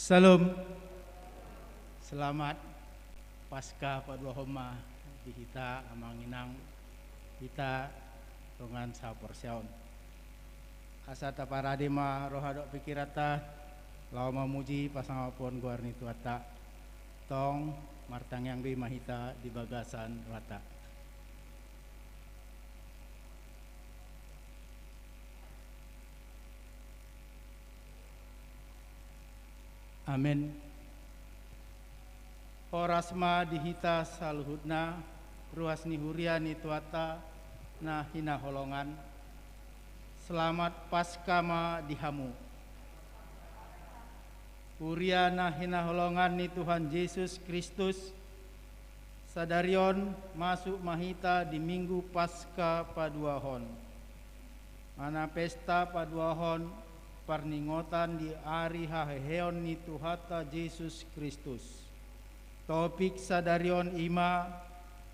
Salam, selamat Pasca Padua Homa di hita amanginang hita dengan saporsiaon. Asata paradima rohadok pikirata lau memuji pasangapun guarni tuata tong martang yang di mahita di bagasan rata. Amin. Orasma dihita saluhudna ruasni huriani tuata na hina holongan. Selamat Paskama dihamu. Huriana hina holongan ni Tuhan Yesus Kristus. Sadarion masuk mahita di minggu Paskah paduahon. Mana pesta paduahon parningotan di ari haheon ni Tuhata Yesus Kristus. Topik sadarion ima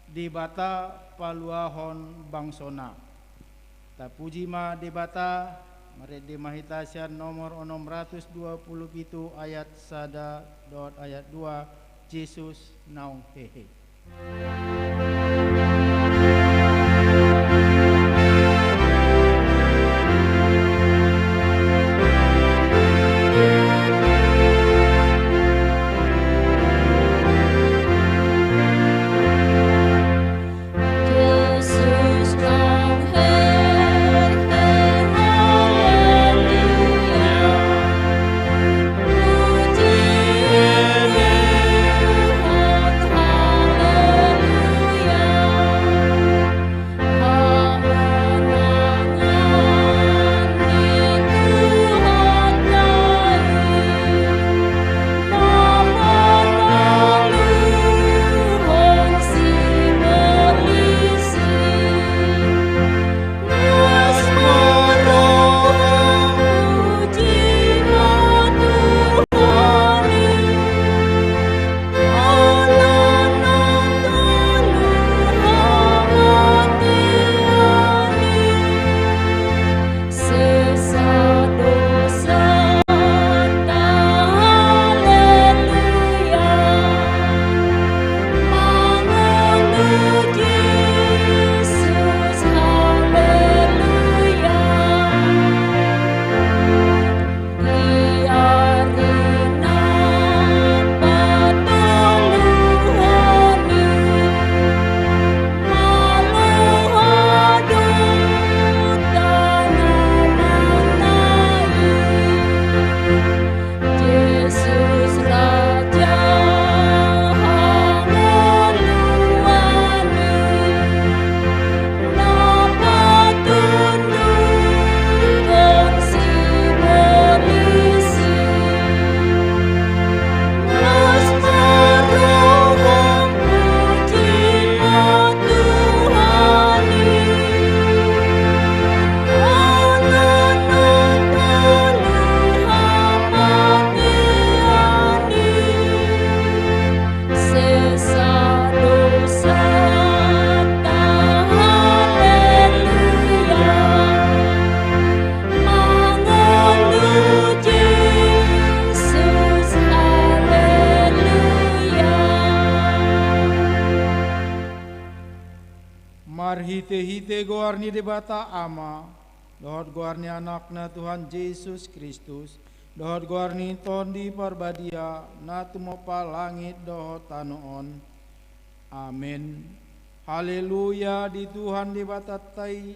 di bata paluahon bangsona. Tapuji ma di bata meredi mahitasian nomor 627 ayat 1 ayat 2 Yesus naung hehe. Hite goarni debata ama, dohot goarni anakna Tuhan Yesus Kristus, dohot goarni tondi parbadia, natumopa langit dohot tanoon. Amin. Haleluya di Tuhan debatatai,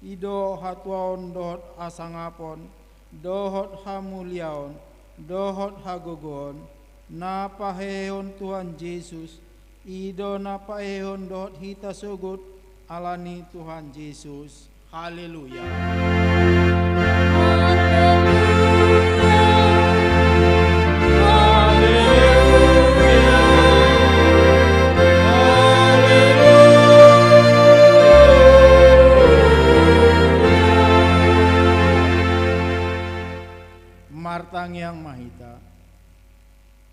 ido hatuaon dohot asangapon, dohot hamuliaon, dohot hagogon, napaheon Tuhan Yesus, ido napaheon dohot hita sugut, alani Tuhan Yesus. Haleluya. Martang yang mahita.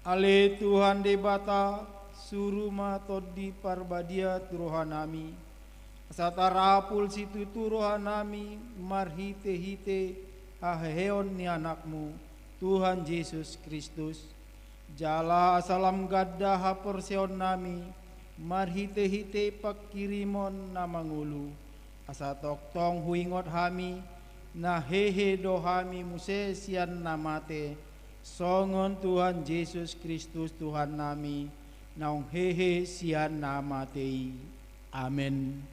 Ale Tuhan debata suruh matodi parbadia turohanami. Satarapul situ turohanami marhite-hite haheon ni anakmu Tuhan Yesus Kristus. Jala asalam gadda haporsion nami, marhite-hite pakirimon na mangulu. Asa toktong huingot hami, na hehe dohami muse sian namate. Songon Tuhan Yesus Kristus Tuhan nami, naung hehe sian namatei. Amin.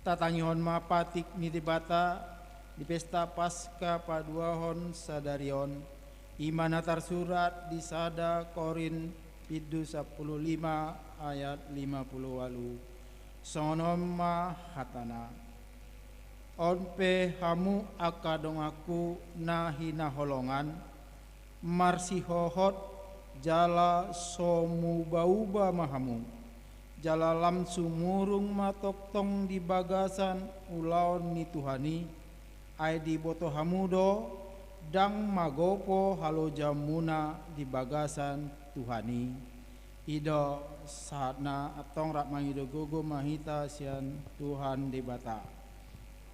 Tatangihon mapatik nitibata di pesta Paskah paduahon sadarion imanatar surat di sada Korin pidu 15 ayat 58 sonom hatana onpe hamu akadong aku nahina holongan marsihohot jala somu bauba mahamu jala lamsu murung matoktong di bagasan ulaon ni Tuhani ai di boto hamudo dang magopo halo jamuna di bagasan Tuhani ido saatna atong rak mangido gogo mahita sian Tuhan di bata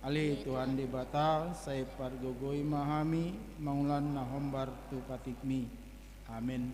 ali Tuhan di bata saya pargogoi mahami maulan nahombar tu patikmi amin.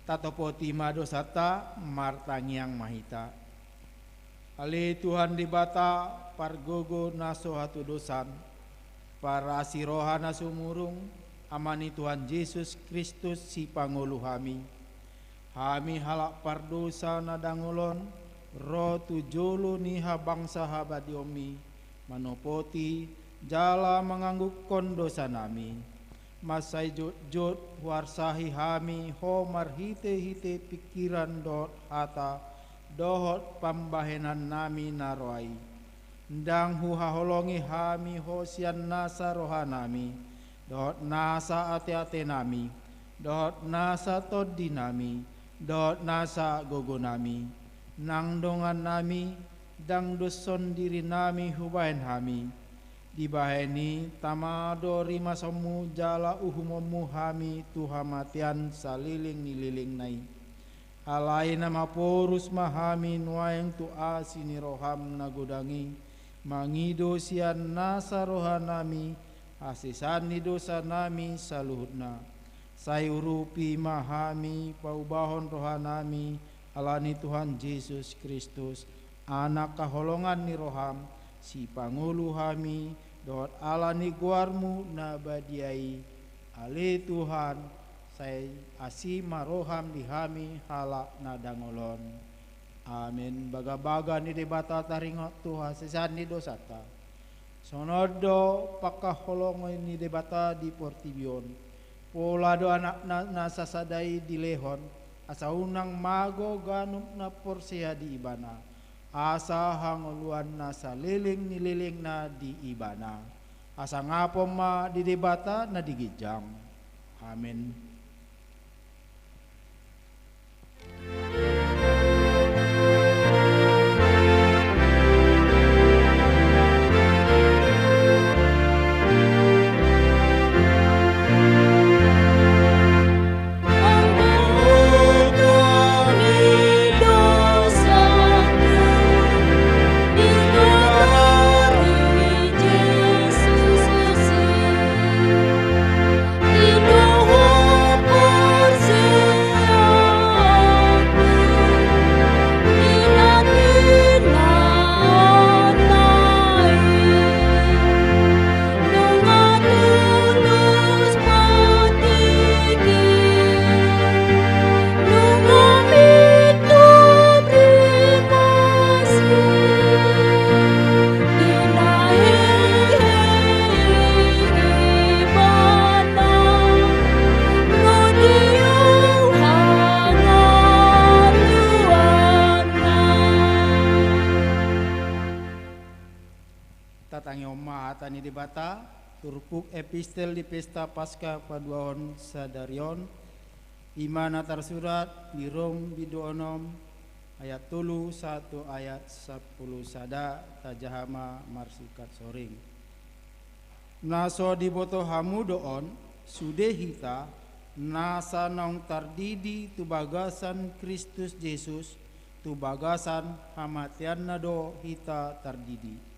Tatopo tima dosata martangiang mahita Ali Tuhan di bata pargogo naso hatu dosan para asirohana sumurung amani Tuhan Yesus Kristus si pangulu hami halak pardosa nadangolon roh tujolo niha bangsa habadiomi manopoti jala menganggukkan dosa nami masai jod warsahi hami homar hite pikiran dot hata dohot pambahenan nami naroai ndang huhaholongi hami hosian nasa rohanami dohot nasa ate nami dohot nasa toddi nami dohot nasa gogo nami nang dongan nami dang doson diri nami hubahen hami dibaheni tamado rima somu jala uhumomu hami tuhamatian saliling nililing nai alai nama porus mahami nuayang tu asini roham nagodangi mangido sian nasa rohanami asisani dosa nami saluhutna sayurupi mahami paubahon rohanami alani Tuhan Yesus Kristus anak kaholongan ni roham si pangulu hami dohot alani guarmu nabadiai ale Tuhan say asima roham di hami halak nadangolon amin baga-baga ni debata taringot Tuhan sesan ni dosata sonodo pakaholongan ni debata di portibion pola do anak nasasadai di lehon asa unang mago ganup na porsia di ibana asa hangoluan nasa liling nililing na di ibana asa ngapom ma di debata na digijang amin. Tani debata turpuk epistel di pesta pasca paduahon sadarion imana tersurat di Rom biduonom ayat 1 ayat 10 sada tajahama marsikat soring naso diboto hamu doon sude hita nasa nong tardidi tu bagasan Kristus Yesus tu bagasan hamatian nado hita tardidi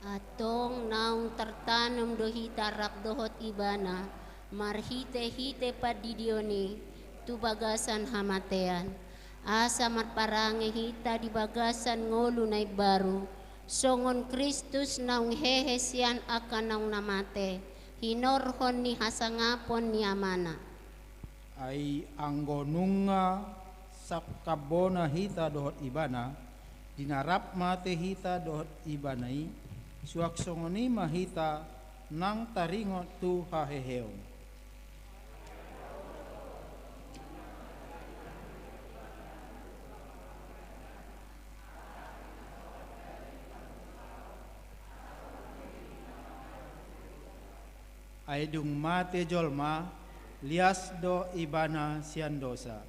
atong naung tertanam dohita rak dohot ibana marhite padidione tu bagasan hamatean asa marparange hita di bagasan ngolu na baru songon Kristus naung hehesian akan naung namate hinorhon ni hasangapon ni amana ai anggonunga sakabona hita dohot ibana dinarap mate hita dohot ibanai suak songoni mahita nang taringot tu haheheon aidung mate jolma lias do ibana sian dosa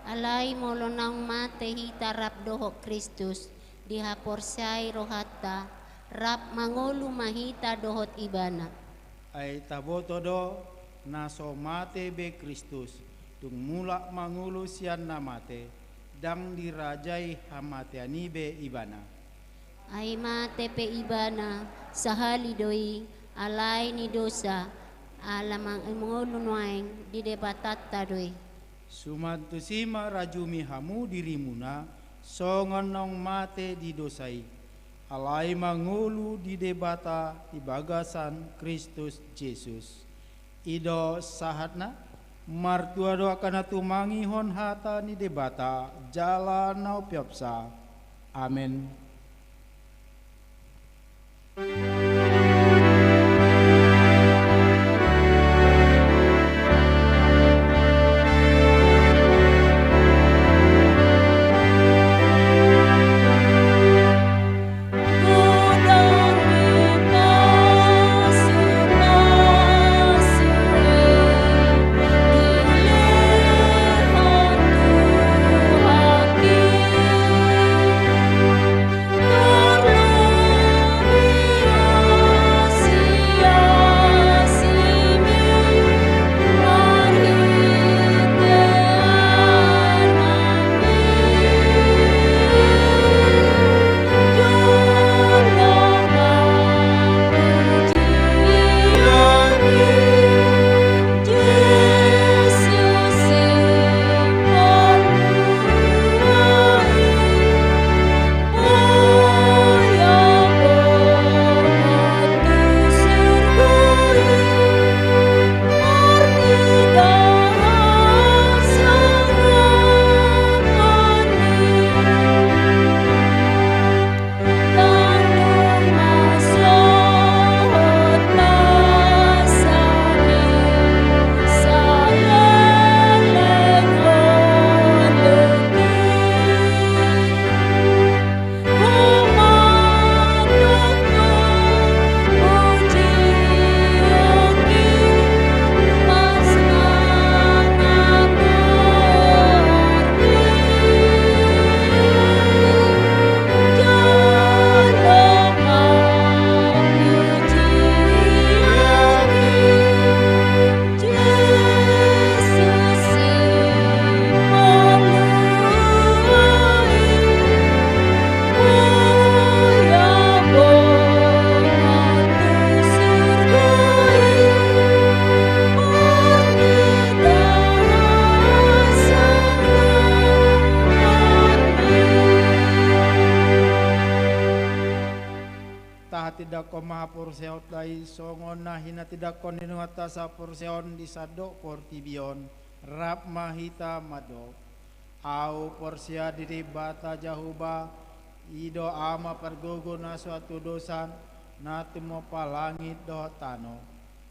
alai molonang mate hita rap doho Kristus dihaporsai rohata rap mangolu mahita dohot ibana ay taboto do naso mate be Kristus tung mulak mangulu sian namate dang dirajai hamatiani be ibana ay mate pe ibana sahali doi alai ni dosa alamang mangulu nuaing di debatatta doi sumantusima rajumi hamu dirimuna songonong mate di dosai, alai mangulu di debata di bagasan Kristus Yesus. Ido sahatna martua doa kana tumangihon hata ni debata jalan nau piapsa. Amin. Tidak ko mahapurseot dai songon na hina tidak ko ninuata sa purseon di sado portibion rap mahita mado au porsia diri bata jahuba ido ama pergogo na suatu dosan na tumo palangit do tano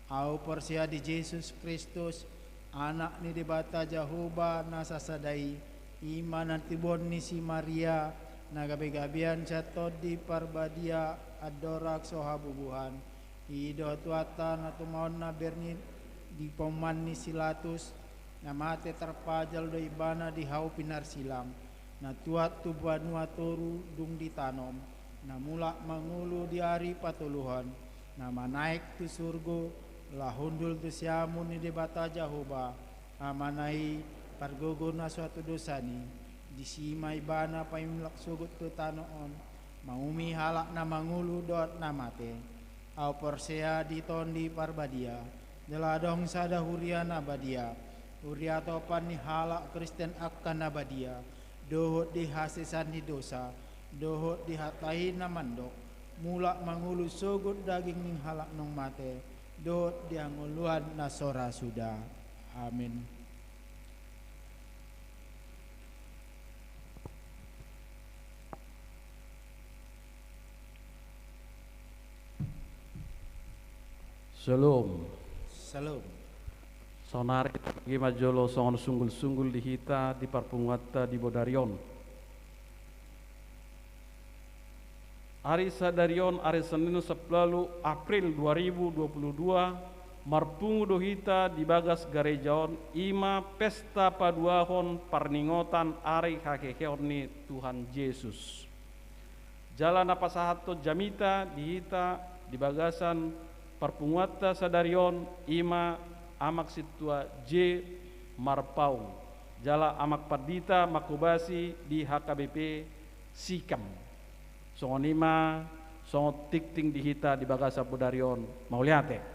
au porsia di Yesus Kristus anak ni di bata jahuba na sasadai iman tibon ni si Maria nagabi-gabian catod di parbadia adorak sohabubuhan ido tuata na tumaon na berni di poman ni silatus na mate terpajal do ibana di hau pinar silam na tuat tubuan toru dung ditanom na mulak mangulu di hari patuluhan na manaik tu surgo lahundul tu siamun ni debata jahoba amanai pargogo na suatu dosani disimai bana paimlak sugut tu tanoon maumi halak na mangulu dot namate au persea ditondi parbadia deladong sada huria nabadia huria topan ni halak Kristen akan nabadia dohot di hasisan di dosa dohot di hatai namandok mulak mangulu sugut daging ning halak nong mate dohot di anguluan nasora sudah. Amin. Shalom. Salam. Sonari gimajolo songon sunggul-sunggul di hita di parpungata di Bodarion. Hari Sadarion hari Senin 10 April 2022 marpungu do hita di bagas garejaon ima pesta paduahon parningotan ari hakekeon ni Tuhan Yesus. Jalan apa sahato jamita di hita di bagasan parpunguata Sadarion ima amak situa J Marpaung jala amak pardita makubasi di HKBP Sikam songon ima songon tikting di hita di bagasa Bodarion mauliate.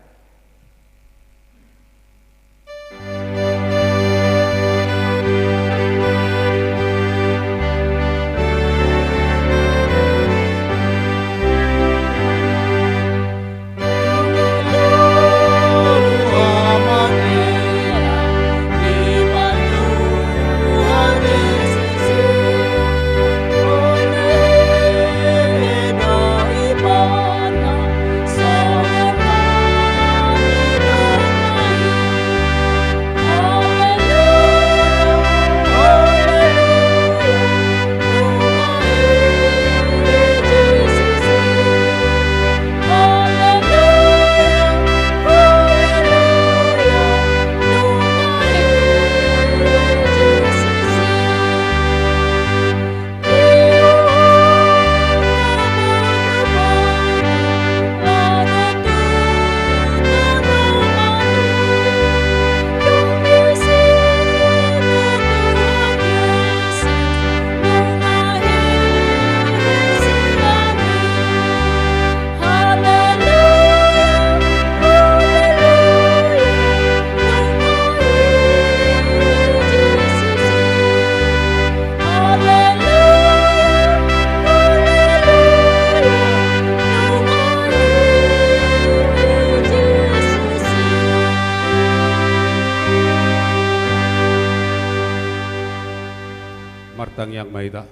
yang maita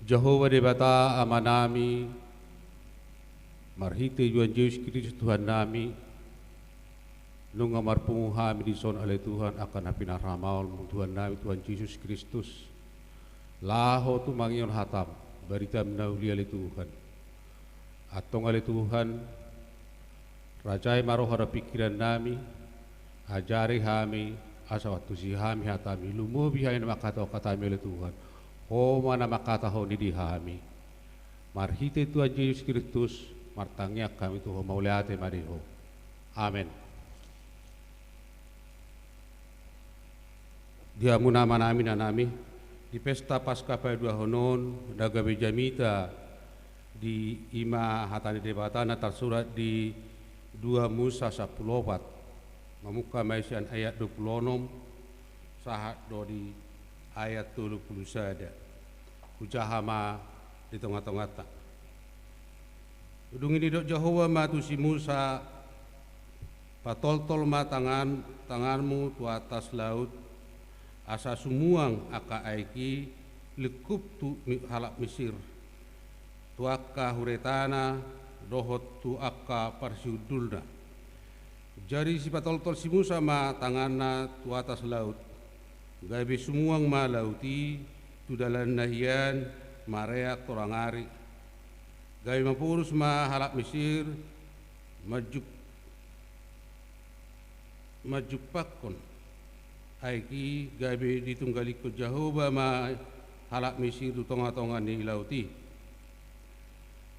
Jehovah Debata amanami marhite Tuhan Yesus Kristus Tuhan nami nung marpunguhami di son oleh Tuhan akan hapina ramal Tuhan nami Tuhan Yesus Kristus laho tu mangion hatam berita menauli oleh Tuhan atong oleh Tuhan rajai maroh hara pikiran nami ajari kami asa waktu si kami hatami lumo bihain makata katami oleh Tuhan mana makata ho di kami marhite Tuhan Yesus Kristus martangnya kami Tuhan mauliate mariho amin. Dia munama nami nanami di pesta Paskah pada 2 honon daga bejamita di ima hatani debatana tersurat di 2 Musa 10 Mamuka maisian ayat 26 sahat do di ayat 30 sada kujahama di tengah-tengah tak udung ini dok Jehovah matu si Musa patol-tol ma tanganmu tu atas laut asa sumuang aka aiki lekup tu halak Mesir tu akka huretana dohot tu akka parsiudulna jadi si patol-tol si Musa ma tanganna tu atas laut gabe sumuang ma lauti tu dalan nahian mareak torangari gabe mapurus ma halak Mesir majupakon aiki gabe ditunggaliko Jehovah ma halak Mesir tu tonga-tonga ni lauti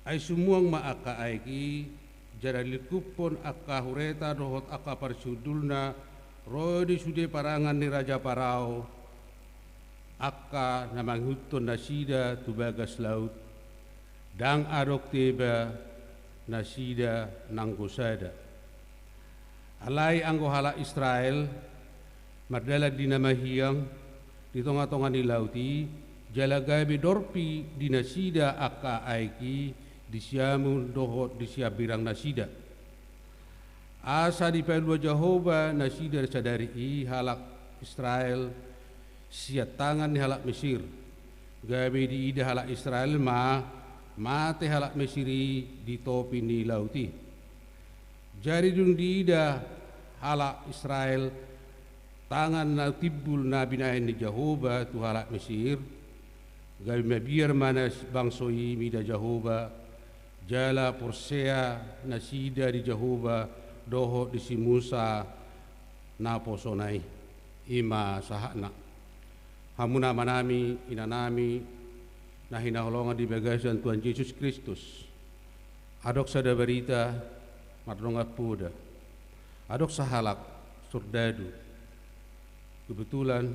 ai sumuang ma aka aiki jara likupon akka hureta dohot akka parsudulna rodi sude parangan ni Raja Parao akka namanghuton nasida tu bagas laut dang adok teba nasida nanggosada alai anggo hala Israel mardala dinamahiyang di tonga-tonga ni lauti jalagabe dorpi dinasida akka aiki disiamun dohot disiap birang nasida asa di pelua Jehovah nasida sadari halak Israel siat tangan ni halak Mesir gabe di ida halak Israel mate halak Mesiri di topi ni lauti jari dung di ida halak Israel tangan na tibbul na binain ni Jehovah tu halak Mesir gabe mabiar mana bangsoi mida Jehovah jala porsea nasida di Jehovah doho di si Musa na posonai ima sahana hamuna manami inanami na hinaholongan di bagasan Tuhan Yesus Kristus adok sada berita madrongat puda adok sahalak surdadu kebetulan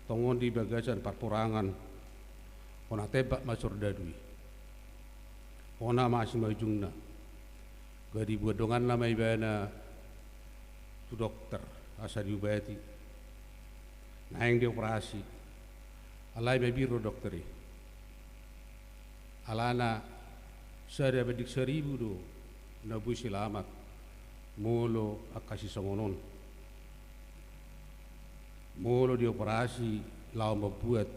tongon di bagasan parporangan ona tebak masurdadui ona masih majungna gadi buadongan lama ibana tu dokter asa diubati naeng di operasi alai mebiro dokteri alana sada bedik 1000 do nabu selamat molo akasi songonon molo di operasi lau membuat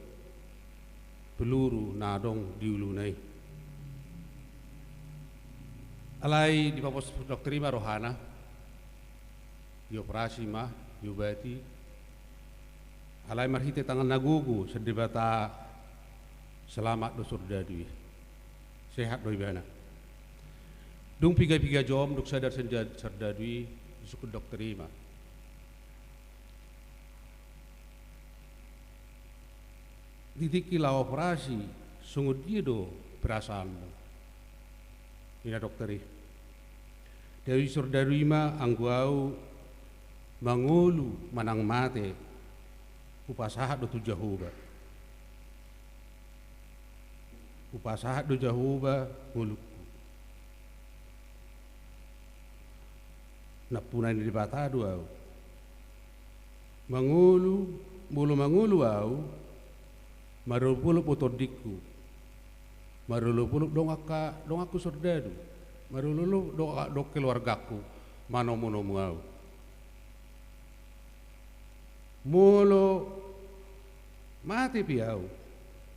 peluru nadong di ulunai alai di papos dokterima rohana di operasi mah diobati alai marhite tangan nagugu sedebata selamat do surdadui sehat do ibana dung piga-piga jom duk sadar surdadui suku dokterima ditiki la operasi sungguh dia do perasaanmu ina dokteri dari surdarima angguau mangulu manang mate upasahat do tu Jehovah upasahat do Jehovah nguluku napunai di batadu au mangulu mulu mangulu au marupuluk utodiku marulupuluk dong aku surdadu marululu dok keluargaku manomu au mulu mati piau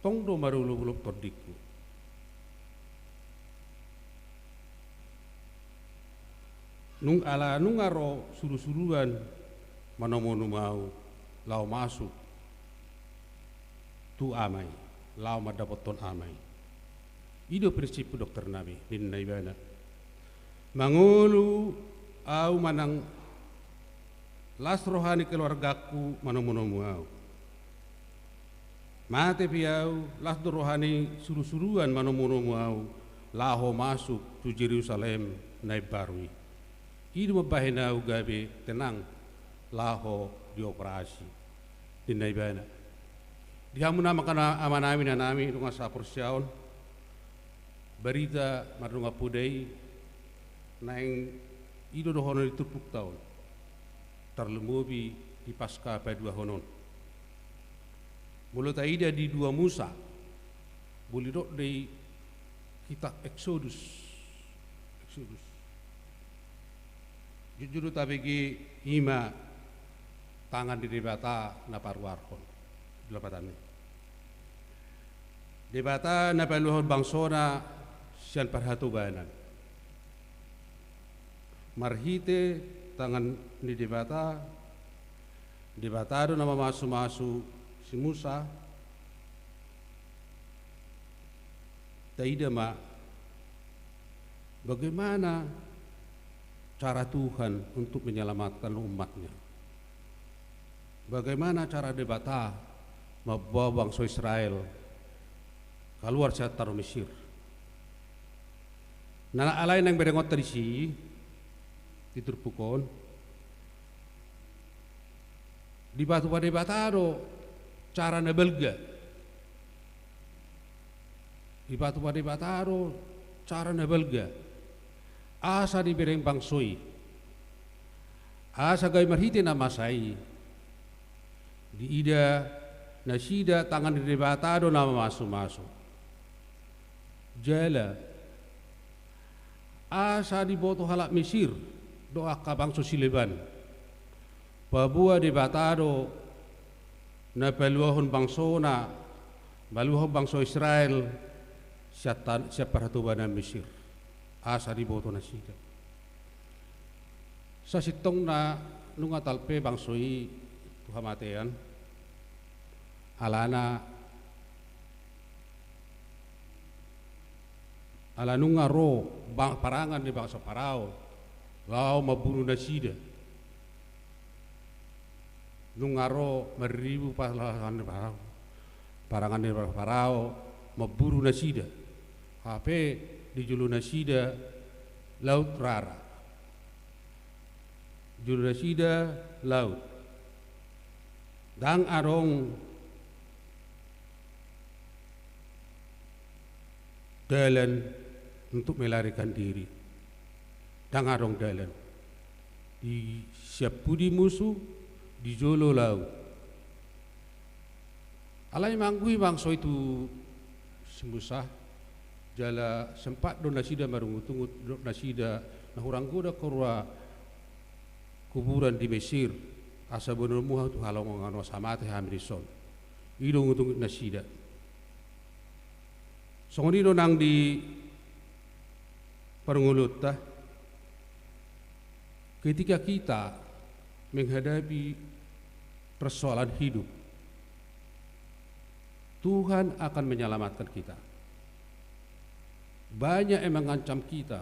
tong do marulu-ulu tordiku. Nung aro suru-suruan manomono mau lau masuk tu amai lau madapoton amai. Ido prinsip dokter nabi din naibana. Mangulu au manang las rohani keluargaku manomono mau. Mate piau las rohani suru-suruan manomono mau laho masuk tu Yerusalem naib barui. Idu mabahina ugabe tenang laho dioperasi di naibana. Dihamuna makana amanami nanami dunga sapursiaon berita marunga pudai naing ido dohono ditupuk taon terlemobi di pasca pada honon. Mulut aida di 2 Musa boleh dok di kitab Exodus. Jujur tabigi hima tangan di debata na parwarkon delapan debata na paluhon bangsona sian parhatubanan marhite tangan di debata do nama masu si Musa taida ma bagaimana cara Tuhan untuk menyelamatkan umatnya. Bagaimana cara debata membawa bangsa Israel keluar dari Mesir. Nana alain yang berengot terisi diturpukon di batu pada bataro cara nebelga di batu pada bataro cara nebelga asa di bereng bangsoi asa gai marhiti nama sai di ida nasida tangan di debatado nama masu jala asa di boto halak Mesir doa ka bangso sileban babua debatado na peluahon bangsona baluahon bangso Israel siapa ratubana Mesir asa di boto nasida sa sitong na nunga talpe bangsoi tuhamatean alana ala nunga ro parangan di bangsa Parao lau mabunuh nasida nunga ro meribu parangan di Parao parangan di Parao mabunuh nasida HP di julu nasida laut rara julu nasida laut dang arong dalan untuk melarikan diri dang arong dalan di siap pudi musuh di jolo laut alai manggui bangso itu sembusah jala sempat do nasida marungutungut do nasida na hurang goda korwa kuburan di Mesir asa bener muha tu halong ngano samate hamrison ido ngutung nasida songonido nang di parungulut ta ketika kita menghadapi persoalan hidup Tuhan akan menyelamatkan kita. Banyak yang mengancam kita,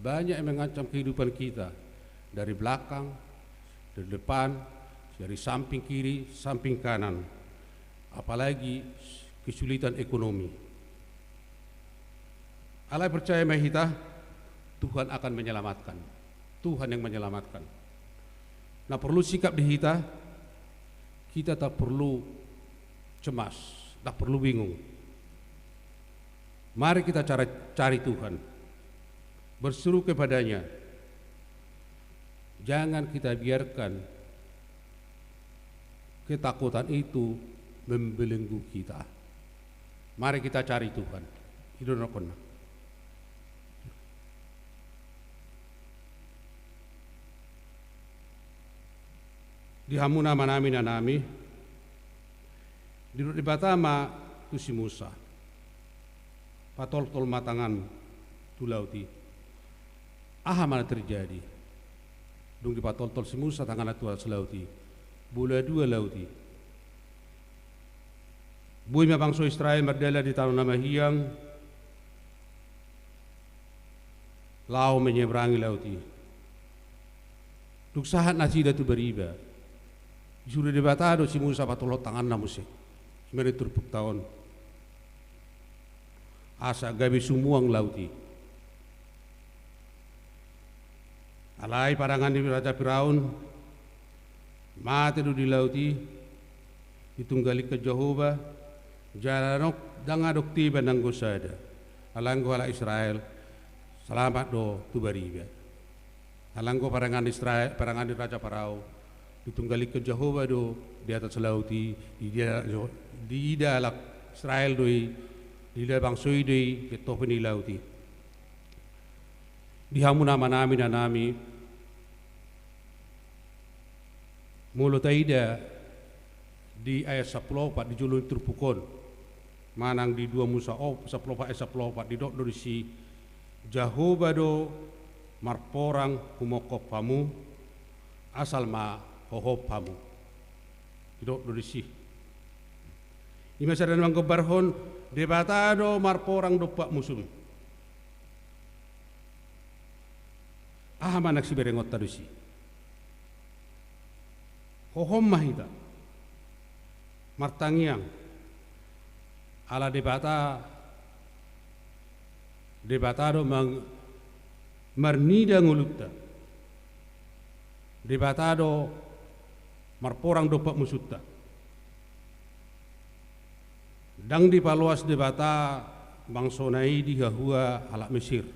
banyak yang mengancam kehidupan kita dari belakang, dari depan, dari samping kiri, samping kanan, apalagi kesulitan ekonomi. Allah percaya mahita Tuhan akan menyelamatkan, Tuhan yang menyelamatkan. Nah perlu sikap di kita tak perlu cemas, tak perlu bingung. Mari kita cari Tuhan, berseru kepadanya. Jangan kita biarkan ketakutan itu membelenggu kita. Mari kita cari Tuhan. Itu nakon. Di hamuna manami nanami, di Batama tu si Musa patol-tol matangan tu lauti aha mana terjadi dung di patol-tol si Musa tangan tu lauti bula dua lauti bui ma bangsa Israel berdala di tanah nama hiang lau menyeberangi lauti duk sahat nasi datu beriba sudah debatado si Musa patolot tangan na musik sebenarnya turpuk tahun asa gabi sumuang lauti alai parangan di Raja Firaun mati di lauti ditunggali ke Jehovah jalanok dangadok tiba nanggo sada alanggo ala Israel selamat do tu beriba alanggo parangan Israel parangan di Raja Parau ditunggali ke Jehovah do di atas lauti di dalak Israel doi di dalam bangsoi doi ke topeni lauti di hamu nama nami dan nami mulut taida di ayat 10 di julun terpukon manang di 2 Musa 10 ayat 10 di dok do si Jehovah do marporang kumokop pamu asal ma hohop pamu tidak dorisi ima sadan mang kebarhon debatado marporang dopak musum aha manak si berengot tadusi hohom mahita martangiang ala debatado mang marnida ngulutta debatado marporang dopak musutta dang di paluas debata bangsonai di hahua halak Mesir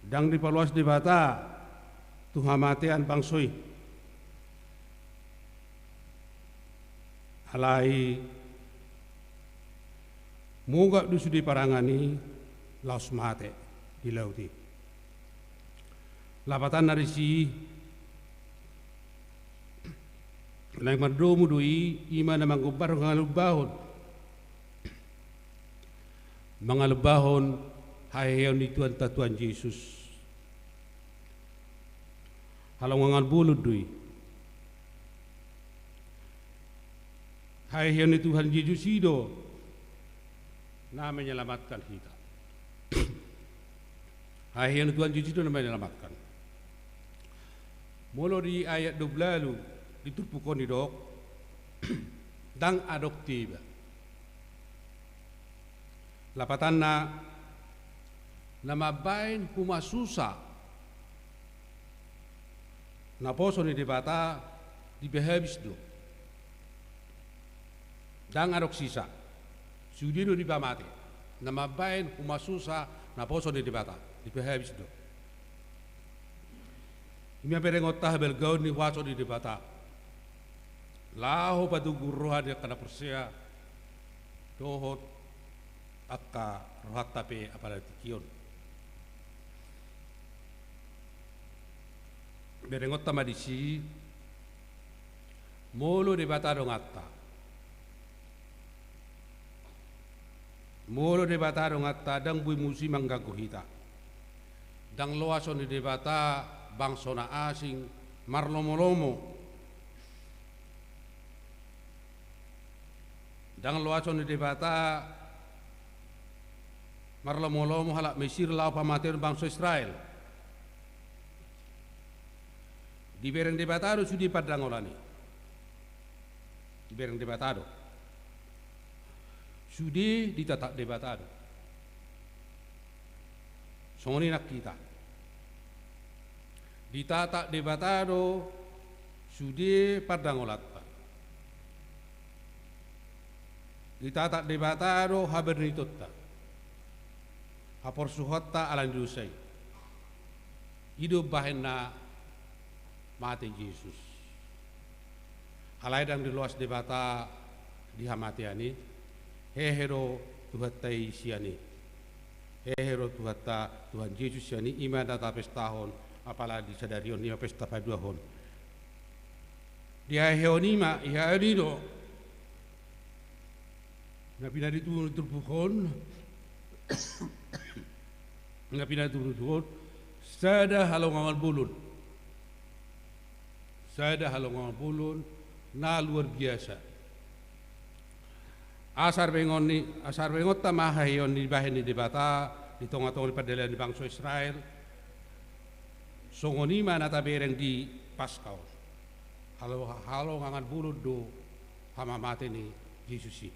dang di paluas debata tuhamatean bangsoi alai moga dusu di parangani laos mate di lauti lapatan narisi nang mardomu doi ima na manggubar mangalubahon hayaw ni Tuhan Yesus halang ngangal bulud doi hayaw ni Tuhan Yesus itu na menyelamatkan kita hayaw ni Tuhan Yesus itu na menyelamatkan mula di ayat 12 ditupukon di dok dang adoptiba lapatan na namabain kumasusa na poso ni debata di behabis do dang adok sisa sudino di pamate namabain kumasusa na poso ni debata di behabis do imi perengotah belgaun ni waso di debata laho padu guruha dia kana persia dohot akka rohak tapi apala tikion berengot tamadisi molo debata dong atta molo debata dong atta dang bui musi manggago hita dang loason di debata bangsona asing marlomo-lomo dang loason di debata marlomo-lomo halak Mesir lau pamater bangsa Israel di bereng debatado sudi padangolani di bereng debatado sudi ditatak debatado songoni nak kita ditatak debatado sudi padangolat ditatak debatado habernitotta hapor suhotta alan dusai hidup bahenna mati Yesus halai dang di luas debata di hamatiani hehero tuhatai siani hehero tuhata Tuhan Yesus siani ima data pestahon apalagi sadarion ima pesta paduahon dia heonima ia erido na pinaditulong turbukon, na pinaditulong sada halongan bulun. Sada halongan bulun na luar biasa. Asar bengot tamahayon ni bahen ni debata di tengah-tengah peradalan di bangsa Israel. Songonima na tabereng di Paskau. Halongan bulun do hamamate ni Yesus.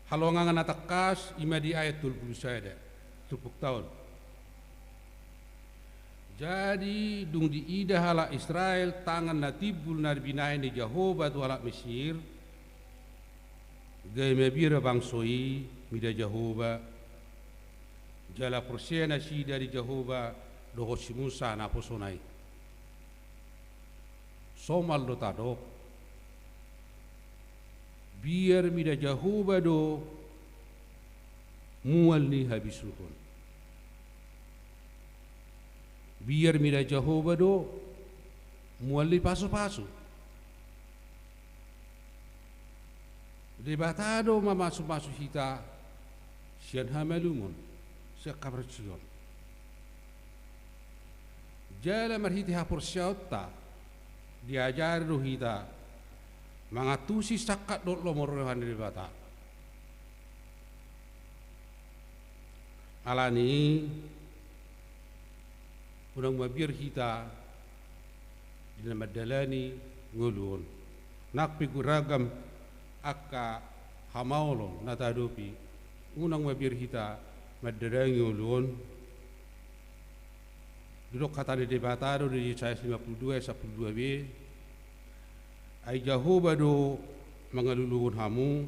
Halongan natakas ima di ayat 20 sada 20 tahun. Jadi dung di ida hala Israel tangan natibul narbinai ni Jehovah tu hala Mesir. Gay mebira bangsoi mida Jehovah. Jala persena si dari Jehovah doho si Musa na posonai. Somal do tadok. Biar mida Jehovah do mual ni habis ruhun. Biar mida Jehovah do muali pasu-pasu. Debatado mamasu-masu hita sian hamelumon sian kabarcion. Jala marhiti hapur syauta diajar do hita mangatusi sakat dot lomorohan debata. Alani unang mabir hita dina madalani ngulun nakpi guragam akka hamaulon natadupi unang mabir hita madalani ngulun duduk kata di debatado di Yesaya 52 12b ai Jehovah do mangalulun hamu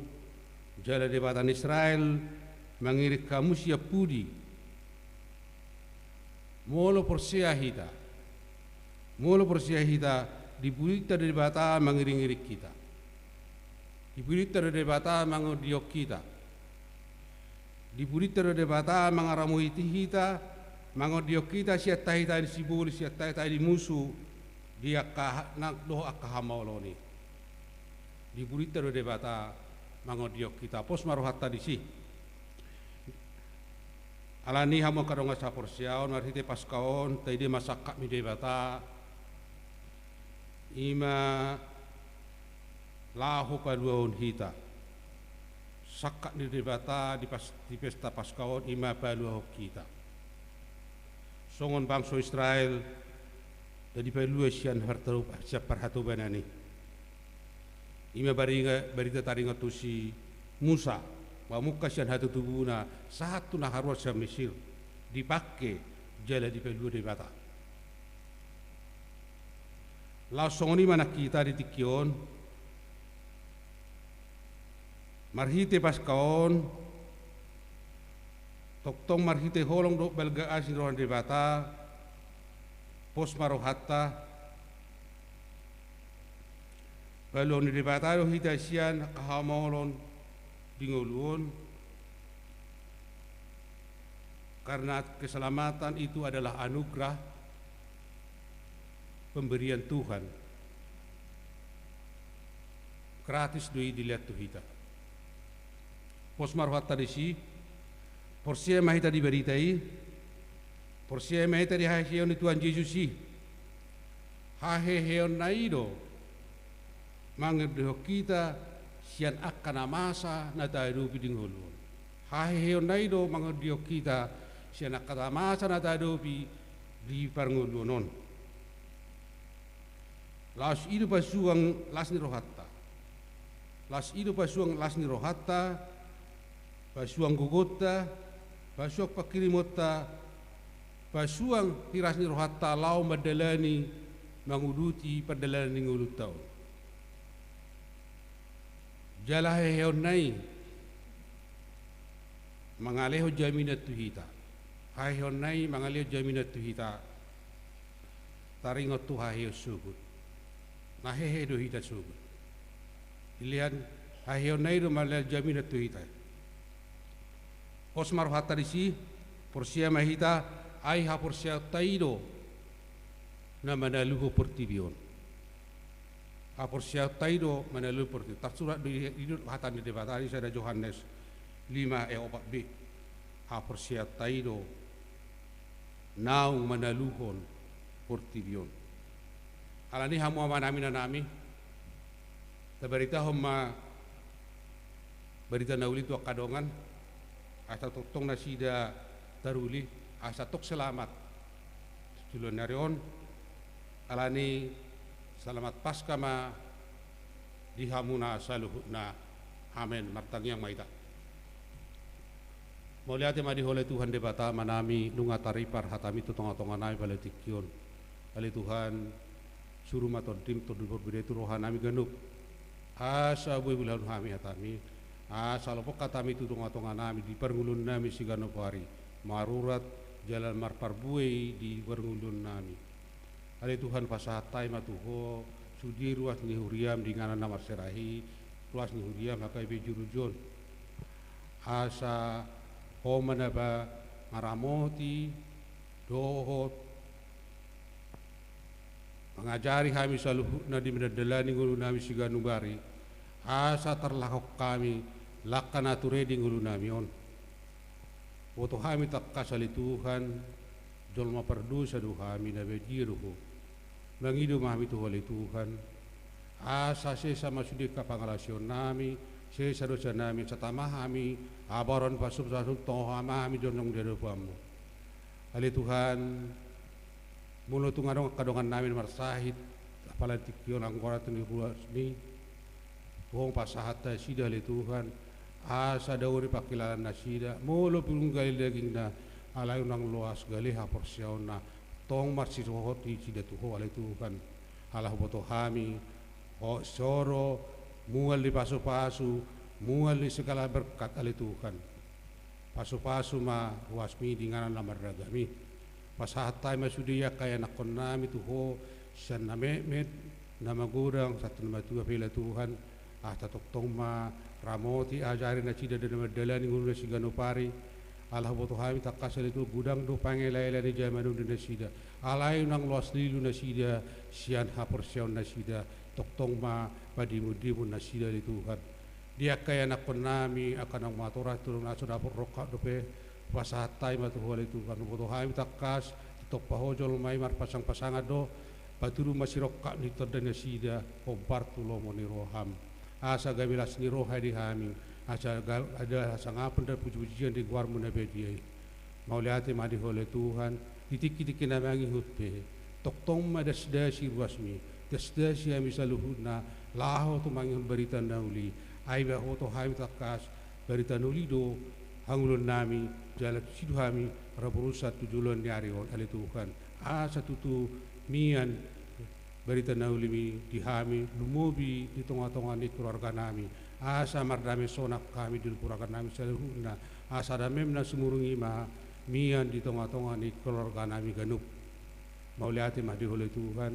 jala debatan Israel mangirik kamu siap pudi molo persia hita dibulita dari bata mengiring-iring kita dibulita dari bata mengodiok kita dibulita dari bata mengaramuiti kita mengodiok kita siat tahita di sibul siat tahita di musuh dia kah nak doh akahamaloni dibulita dari bata mengodiok kita pos maruhatta di si alani hamo kadonga sapor siaon marhite paskaon taide masakak mi debata ima lahu kaduaon hita sakak di debata di pesta paskaon ima baluah kita songon bangsa Israel dari balua sian hartaru siap perhatubanani ima barita taringa tusi Musa Pamuka sian hatu tubuna satu na harus Mesir dipakai jala di pelua debata. Langsung ni mana kita di tikion marhite paskaon toktong marhite holong dok belga asin rohan debata pos marohatta balon di debata do hita sian kahamolon dingulun karena keselamatan itu adalah anugerah pemberian Tuhan gratis doi dilihat tu hita pos marwat tadi si porsia mahita diberitai porsia mahita di haheon Tuhan Yesus si haheon naido mangedho kita sian akan amasa na tayo piding hulun. Haheon na ito mga diok kita sian akan amasa na tayo di parngulunon. Las itu pasuang las ni rohatta. Las itu pasuang las ni rohatta. Pasuang gugota. Pasuang pakirimota. Pasuang tiras ni rohatta lau madalani manguduti padalani ngulutau. Jala heon nai mangaleho jaminat tuhita heon nai mangaleho jaminat tuhita taringot tu haheo sugut na hehe do hita sugut ilian heon nai do mangaleho jaminat tuhita osmar hatta disi porsia mahita ai ha porsia taido na manaluho portibion Aporsia taido menalu porti tersurat di hidup hatan di debatari saya Yohanes 5:4b. Aporsia taido naung menaluhon porti bion. Alani hamu amanami nami. Tabarita homa berita nauli tu kadongan asa totong nasida taruli asa tok selamat. Julon narion alani selamat pasca ma dihamuna saluhna amen martang yang maita moliate ma dihole Tuhan debata manami nunga taripar hatami tu tonga-tonga nami bale tikion bale Tuhan suruh maton tim to berbeda tu rohanami ganuk asa bui bulan hami hatami asa lopok katami tu tonga-tonga nami di perngulun nami si ganopari marurat jalan marparbui di perngulun nami. Ale Tuhan pasahatai matuho sudi ruas ni huriam di ngana nama serahi ruas ni huriam hakai bejurujon asa homana ba maramoti dohot mengajari kami selalu na di mendelani ngulu nami siganubari asa terlahok kami lakana turedi ngulu nami on foto kami tak kasali Tuhan jolma perdosa do kami na bejiruhu mangido mami tu oleh Tuhan asa sesa masudi kapangalasyon nami sesa dosa nami satamahami abaron pasub-pasub tohamami jonong derupamu ale Tuhan mulo tungadong kadongan nami marsahit apalagi kion anggora tuni ruas ni buong pasahata sida ale Tuhan asa dauri pakilan nasida mulo pulunggali daging na alayon ng luas galiha porsyaw na tong marsirohot di sida tuho alay Tuhan alah boto kami o soro mual di pasu-pasu mual di segala berkat alay Tuhan pasu-pasu ma wasmi di nganan lamar ragami pasahatay masudiya kaya nakon nami tuho siyan na memet na magurang sa tunamatuwa pila Tuhan tatoktong ma ramoti ajari na sida dan madala ni ngulu na si ganopari Allah boto kami tak kasal itu gudang do pangelai di zaman na sida alay nang luas lilu na sida sian haporsyaw na sida toktong ma padimu-dimu na sida di Tuhan dia kaya nakon nami akan ang maturah tulong na sudah roka dope pasahatay matuhol itu Tuhan boto kami tak kas tok pahojol may marpasang-pasangad do paturu masirokka ni terdan na sida pombar tulomo ni roham asa gabilas ni roha di kami asa ada sangapan dan puji-pujian di guar munabediai mauliate madi oleh Tuhan titik-titik namangi hutpe toktong madasdasi ruasmi dasdasi ami saluhuna laho tu mangihun berita nauli aiba hoto haim takas berita nauli do hangulun nami jalan sidu kami raburusat tujulan nyarion ale Tuhan asa tutu mian berita nauli mi dihami lumubi di tengah-tengah ni keluarga nami asa mardami sonak kami di purakan nami seluruhna asa damem na sumurungi ma mian di tengah-tengah ni keluarga nami ganup mauliati mah oleh Tuhan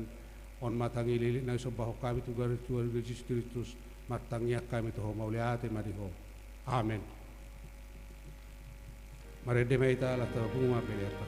on matangi lilik na sobaho kami tu garis Tuhan Yesus Kristus matangnya kami tuh mauliati mah amin mari demaita la tabunga peleta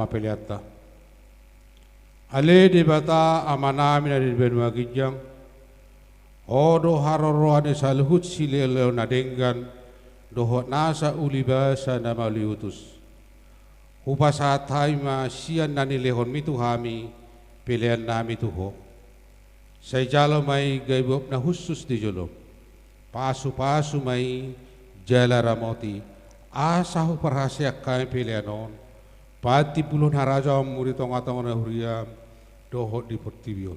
mapeliatta. Ale di bata amanami na di benua gijang. Odo haroroane saluhut sileleo nadenggan. Dohot nasa ulibasa na maliutus. Upasatai ma sian nani lehon mitu hami pilihan nami tuho. Say jalo may gaibop na husus di jolo. Pasu-pasu may jala ramoti. Asahu parhasya kami pilihanon. Pati pulun haraja muritong atong na huriyam. Dohot di portibion.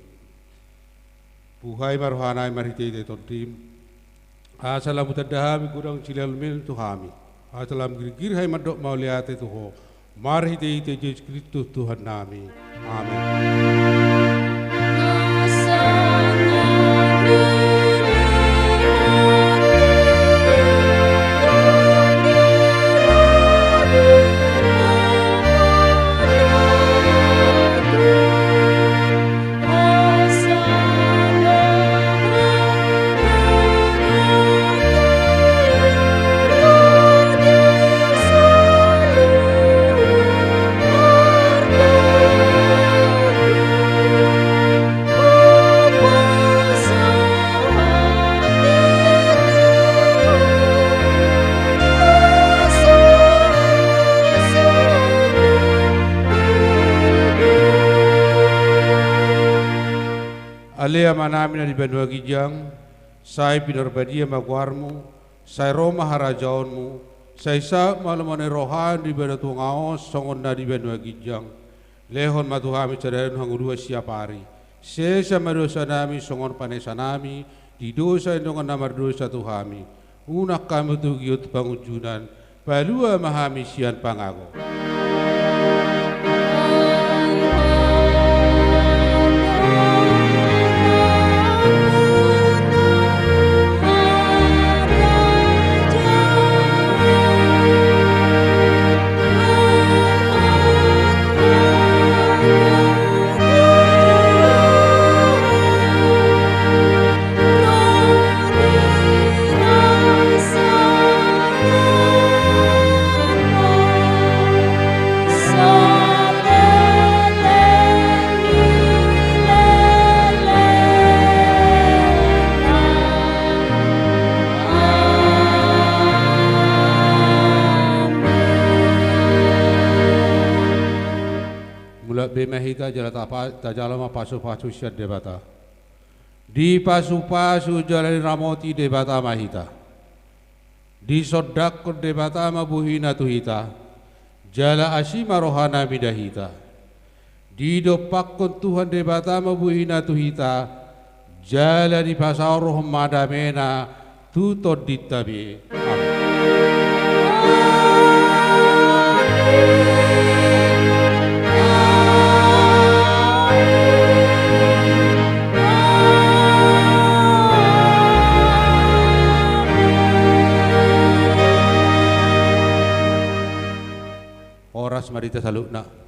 Buhay maruhanay marhitay dayton tim. Asalam utadahami kurang cilal mil tuhami. Asalam girgir hay madok mauliate tuho. Marhitay Yesus Kristus Tuhan nami. Amin. Alea manamina di benua gijang, sai pinarbadia magwarmu, sai Roma harajaonmu, sai sa malamane rohan di benua tungaos, songon na di benua gijang, lehon matuhami cadayan hangudua siapari, sesa madosa nami songon panesa nami, di dosa indongan namar dosa tuhami, unak kami tugiut pangujunan, palua mahami sian pangago. Bemahita jala tajalama pasu-pasu syad debata. Di pasu-pasu jalani ramoti debata mahita. Di sodak debata mabuhina tuhita. Jala asima rohana midahita. Di dopak Tuhan debata mabuhina tuhita. Jala di pasau roh madamena tutod ditabi. Amin. Oras marita salukna.